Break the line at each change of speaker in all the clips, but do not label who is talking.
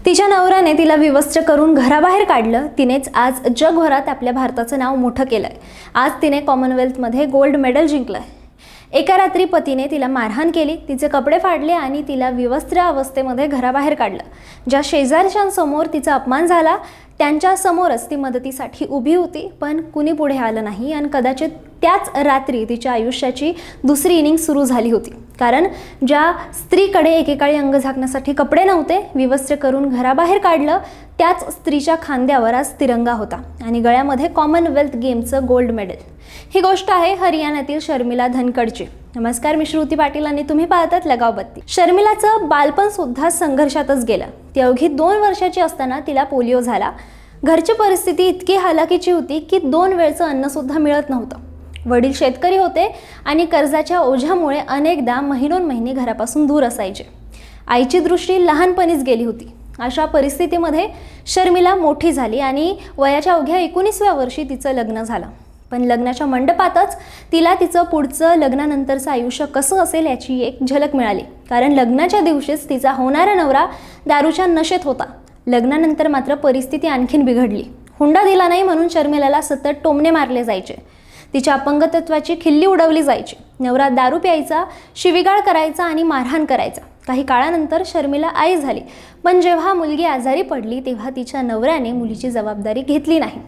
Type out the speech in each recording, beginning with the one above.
तिच्या नवऱ्याने तिला विवस्त्र करून घराबाहेर काढलं. तिनेच आज जगभरात आपल्या भारताचं नाव मोठं केलंय. आज तिने कॉमनवेल्थमध्ये गोल्ड मेडल जिंकलंय. एका रात्री पतीने तिला मारहाण केली, तिचे कपडे फाडले आणि तिला विवस्त्र अवस्थेमध्ये घराबाहेर काढलं. ज्या शेजारच्यांसमोर तिचा अपमान झाला त्यांच्या समोरच ती मदतीसाठी उभी होती, पण कुणी पुढे आलं नाही. आणि कदाचित त्याच रात्री तिच्या आयुष्याची दुसरी इनिंग सुरू झाली होती. कारण ज्या स्त्रीकडे एकेकाळी अंग झाकण्यासाठी कपडे नव्हते, विवस्त्र करून घराबाहेर काढलं, त्याच स्त्रीच्या खांद्यावर आज तिरंगा होता आणि गळ्यामध्ये कॉमनवेल्थ गेमचं गोल्ड मेडल. ही गोष्ट आहे हरियाणातील शर्मिला धनखडची. नमस्कार, मी श्रुती पाटील आणि तुम्ही पाहतात लगाव बत्ती. शर्मिलाचं बालपण सुद्धा संघर्षातच गेलं. ती अवघी 2 वर्षाची असताना तिला पोलिओ झाला. घरची परिस्थिती इतकी हालाकीची होती की 2 वेळचं अन्न सुद्धा मिळत नव्हतं. वडील शेतकरी होते आणि कर्जाच्या ओझ्यामुळे अनेकदा महिनोन्महिने घरापासून दूर असायचे. आईची दृष्टी लहानपणीच गेली होती. अशा परिस्थितीमध्ये शर्मिला मोठी झाली आणि वयाच्या अवघ्या 19व्या वर्षी तिचं लग्न झालं. पण लग्नाच्या मंडपातच तिला तिचं पुढचं लग्नानंतरचं आयुष्य कसं असेल याची एक झलक मिळाली. कारण लग्नाच्या दिवशीच तिचा होणारा नवरा दारूच्या नशेत होता. लग्नानंतर मात्र परिस्थिती आणखीन बिघडली. हुंडा दिला नाही म्हणून शर्मिलाला सतत टोमणे मारले जायचे. तिच्या अपंगत्वाची खिल्ली उडवली जायची. नवरा दारू प्यायचा, शिवीगाळ करायचा आणि मारहाण करायचा. काही काळानंतर शर्मिला आई झाली, पण जेव्हा मुलगी आजारी पडली तेव्हा तिच्या नवऱ्याने मुलीची जबाबदारी घेतली नाही.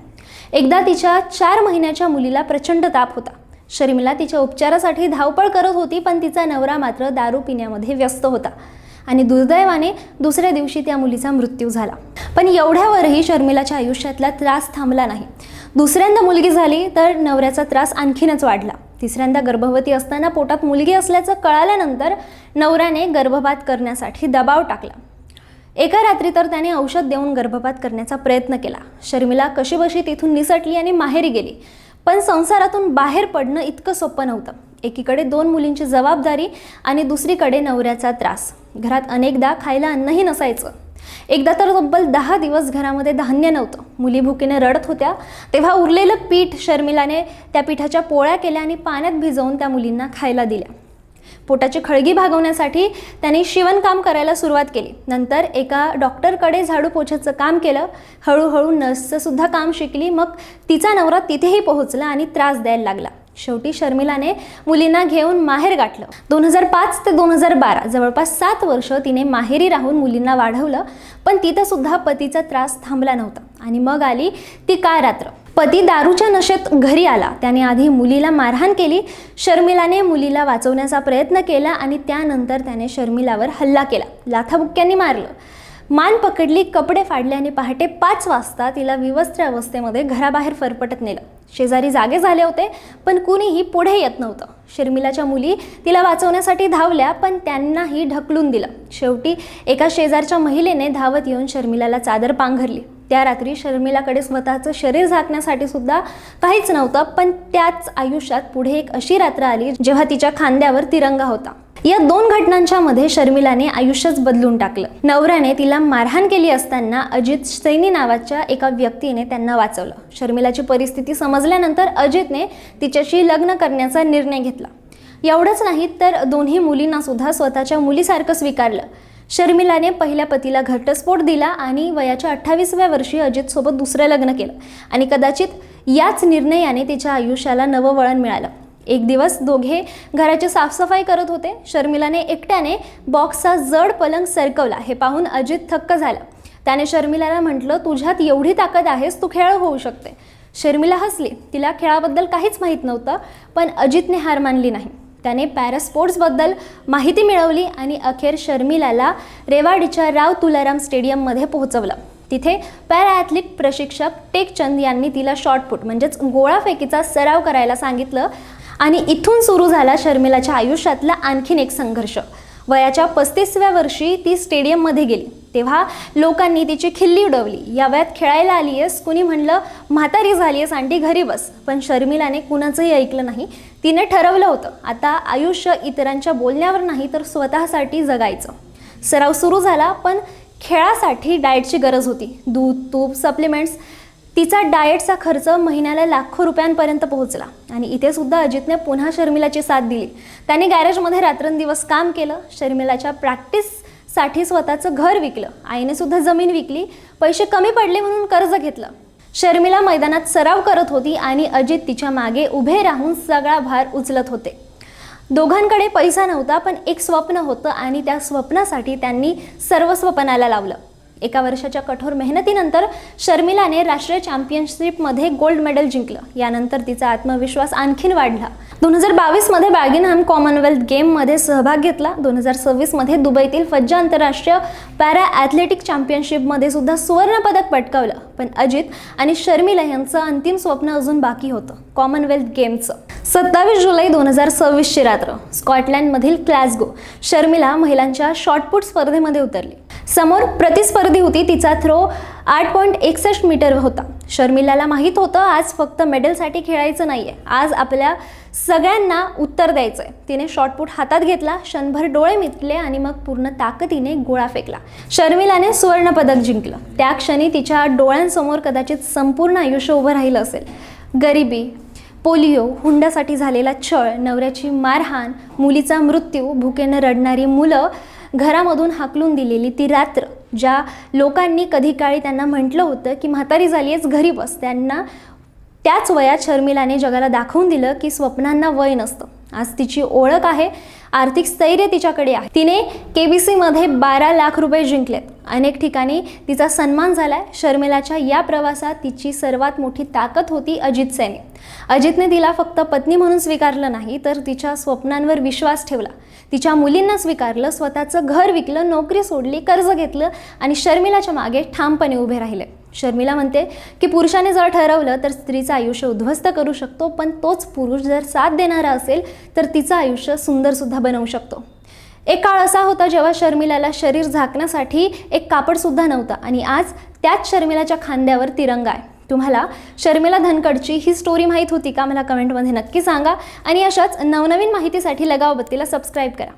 एकदा तिच्या 4 महिन्याच्या मुलीला प्रचंड ताप होता. शर्मिला तिच्या उपचारासाठी धावपळ करत होती, पण तिचा नवरा मात्र दारू पिण्यामध्ये व्यस्त होता आणि दुर्दैवाने दुसऱ्या दिवशी त्या मुलीचा मृत्यू झाला. पण एवढ्यावरही शर्मिलाच्या आयुष्यातला त्रास थांबला नाही. दुसऱ्यांदा मुलगी झाली तर नवऱ्याचा त्रास आणखीनच वाढला. तिसऱ्यांदा गर्भवती असताना पोटात मुलगी असल्याचं कळाल्यानंतर नवऱ्याने गर्भपात करण्यासाठी दबाव टाकला. एका रात्री तर त्याने औषध देऊन गर्भपात करण्याचा प्रयत्न केला. शर्मिला कशीबशी तिथून निसटली आणि माहेरी गेली. पण संसारातून बाहेर पडणं इतकं सोपं नव्हतं. एकीकडे 2 मुलींची जबाबदारी आणि दुसरीकडे नवऱ्याचा त्रास. घरात अनेकदा खायला अन्नही नसायचं. एकदा तर तब्बल 10 दिवस घरामध्ये धान्य नव्हतं. मुली भुकीने रडत होत्या. तेव्हा उरलेलं पीठ शर्मिलाने त्या पिठाच्या पोळ्या केल्या आणि पाण्यात भिजवून त्या मुलींना खायला दिल्या. पोटाची खळगी भागवण्यासाठी त्याने शिवणकाम करायला सुरुवात केली. नंतर एका डॉक्टरकडे झाडू पोछाचं काम केलं. हळूहळू नर्सचं सुद्धा काम शिकली. मग तिचा नवरा तिथेही पोहोचला आणि त्रास द्यायला लागला. शेवटी शर्मिलाने मुलींना घेऊन माहेर गाठलं. 2005 ते 2012 जवळपास 7 वर्ष तिने माहेरी राहून मुलींना वाढवलं. पण तिथं सुद्धा पतीचा त्रास थांबला नव्हता. आणि मग आली ती काय रात्र. पती दारूच्या नशेत घरी आला. त्याने आधी मुलीला मारहाण केली. शर्मिलाने मुलीला वाचवण्याचा प्रयत्न केला आणि त्यानंतर त्याने शर्मिलावर हल्ला केला. लाथाबुक्क्यांनी मारलं, मान पकडली, कपडे फाडले आणि पहाटे 5 वाजता तिला विवस्त्र अवस्थेमध्ये घराबाहेर फरफटत नेलं. शेजारी जागे झाले होते, पण कुणीही पुढे येत नव्हतं. शर्मिलाच्या मुली तिला वाचवण्यासाठी धावल्या, पण त्यांनाही ढकलून दिलं. शेवटी एका शेजारच्या महिलेने धावत येऊन शर्मिलाला चादर पांघरली. त्या रात्री शर्मिलाकडे स्वतःचं शरीर झाकण्यासाठी सुद्धा काहीच नव्हतं. पण त्याच आयुष्यात पुढे एक अशी रात्र आली जेव्हा तिच्या खांद्यावर तिरंगा होता. या 2 घटनांच्या मध्ये शर्मिलाने आयुष्यच बदलून टाकलं. नवऱ्याने तिला मारहाण केली असताना अजित सैनी नावाच्या एका व्यक्तीने त्यांना वाचवलं. शर्मिलाची परिस्थिती समजल्यानंतर अजितने तिच्याशी लग्न करण्याचा निर्णय घेतला. एवढंच नाही तर दोन्ही मुलींना सुद्धा स्वतःच्या मुलीसारखं स्वीकारलं. शर्मिलाने पहिल्या पतीला घटस्फोट दिला आणि वयाच्या 28व्या वर्षी अजितसोबत दुसरं लग्न केलं. आणि कदाचित याच निर्णयाने तिच्या आयुष्याला नवं वळण मिळालं. एक दिवस दोघे घराची साफसफाई करत होते. शर्मिलाने एकट्याने बॉक्सचा जड पलंग सरकवला. हे पाहून अजित थक्क झाला. त्याने शर्मिलाला म्हटलं, तुझ्यात एवढी ताकद आहेस, तू खेळ होऊ शकते. शर्मिला हसली. तिला खेळाबद्दल काहीच माहीत नव्हतं. पण अजितने हार मानली नाही. त्याने पॅरा स्पोर्ट्सबद्दल माहिती मिळवली आणि अखेर शर्मिलाला रेवाडीच्या राव तुलाराम स्टेडियममध्ये पोहोचवलं. तिथे पॅरा ॲथलीट प्रशिक्षक टेकचंद यांनी तिला शॉर्टपुट म्हणजेच गोळाफेकीचा सराव करायला सांगितलं. आणि इथून सुरू झाला शर्मिलाच्या आयुष्यातला आणखीन एक संघर्ष. वयाच्या 35व्या वर्षी ती स्टेडियममध्ये गेली. तेव्हा लोकांनी तिची खिल्ली उडवली. या वयात खेळायला आली आहेस, कुणी म्हणलं म्हातारी झाली आहेस आंटी, घरी बस. पण शर्मिलाने कुणाचंही ऐकलं नाही. तिने ठरवलं होतं, आता आयुष्य इतरांच्या बोलण्यावर नाही तर स्वतःसाठी जगायचं. सराव सुरू झाला, पण खेळासाठी डाएटची गरज होती. दूध, तूप, सप्लिमेंट्स. तिचा डाएटचा खर्च महिन्याला लाखो रुपयांपर्यंत पोहोचला. आणि इथे सुद्धा अजितने पुन्हा शर्मिलाची साथ दिली. त्याने गॅरेजमध्ये रात्रंदिवस काम केलं. शर्मिलाच्या प्रॅक्टिस साठी स्वतःचं घर विकलं, आईने सुद्धा जमीन विकली, पैसे कमी पडले म्हणून कर्ज घेतलं. शर्मिला मैदानात सराव करत होती आणि अजित तिच्या मागे उभे राहून सगळा भार उचलत होते. दोघांकडे पैसा नव्हता, पण एक स्वप्न होतं आणि त्या स्वप्नासाठी त्यांनी सर्वस्व पणाला लावलं. एका वर्षाच्या कठोर मेहनतीनंतर शर्मिलाने राष्ट्रीय चॅम्पियनशिपमध्ये गोल्ड मेडल जिंकलं. यानंतर तिचा आत्मविश्वास आणखीन वाढला. 2022 मध्ये बर्मिंगहॅम कॉमनवेल्थ गेममध्ये सहभाग घेतला. 2026 मध्ये दुबईतील फज्जा आंतरराष्ट्रीय पॅरा ॲथलेटिक चॅम्पियनशिपमध्ये सुद्धा सुवर्ण पदक पटकावलं. पण अजित आणि शर्मिला यांचं अंतिम स्वप्न अजून बाकी होतं, कॉमनवेल्थ गेमचं. 27 जुलै 2026 ची रात्र, स्कॉटलँडमधील ग्लासगो. शर्मिला महिलांच्या शॉटपुट स्पर्धेमध्ये उतरली. समोर प्रतिस्पर्धी होती. तिचा थ्रो 8.61 मीटर होता. शर्मिलाला माहीत होतं आज फक्त मेडलसाठी खेळायचं नाहीये, आज आपल्या सगळ्यांना उत्तर द्यायचंय. तिने शॉटपुट हातात घेतला, क्षणभर डोळे मिटले आणि मग पूर्ण ताकदीने गोळा फेकला. शर्मिलाने सुवर्ण पदक जिंकलं. त्या क्षणी तिच्या डोळ्यांसमोर कदाचित संपूर्ण आयुष्य उभं राहिलं असेल. गरिबी, पोलिओ, हुंड्यासाठी झालेला छळ, नवऱ्याची मारहाण, मुलीचा मृत्यू, भुकेनं रडणारी मुलं, घरामधून हाकलून दिलेली ती रात्र, ज्या लोकांनी कधी काळी त्यांना म्हटलं होतं की म्हातारी झालीयेस घरी बस, त्यांना त्याच वयात शर्मिलाने जगाला दाखवून दिलं की स्वप्नांना वय नसतं. आज तिची ओळख आहे, आर्थिक स्थैर्य तिच्याकडे आहे. तिने KBC मध्ये 12 लाख रुपये जिंकलेत. अनेक ठिकाणी तिचा सन्मान झालाय. शर्मिलाच्या या प्रवासात तिची सर्वात मोठी ताकद होती अजित सेने. अजितने तिला फक्त पत्नी म्हणून स्वीकारलं नाही, तर तिच्या स्वप्नांवर विश्वास ठेवला. तिच्या मुलींना स्वीकारलं, स्वतःचं घर विकलं, नोकरी सोडली, कर्ज घेतलं आणि शर्मिलाच्या मागे ठामपणे उभे राहिले. शर्मिला म्हणते की पुरुषाने जर ठरवलं तर स्त्रीचं आयुष्य उद्ध्वस्त करू शकतो, पण तोच पुरुष जर साथ देणारा असेल तर तिचं आयुष्य सुंदर सुद्धा बनवू शकतो. एक काळ असा होता जेव्हा शर्मिलाला शरीर झाकण्यासाठी एक कापड सुद्धा नव्हता आणि आज त्याच शर्मिलाच्या खांद्यावर तिरंगा आहे. तुम्हाला शर्मिला धनखडची ही स्टोरी माहीत होती का? मला कमेंटमध्ये नक्की सांगा आणि अशाच नवनवीन माहितीसाठी लगाव बत्तीला सबस्क्राईब करा.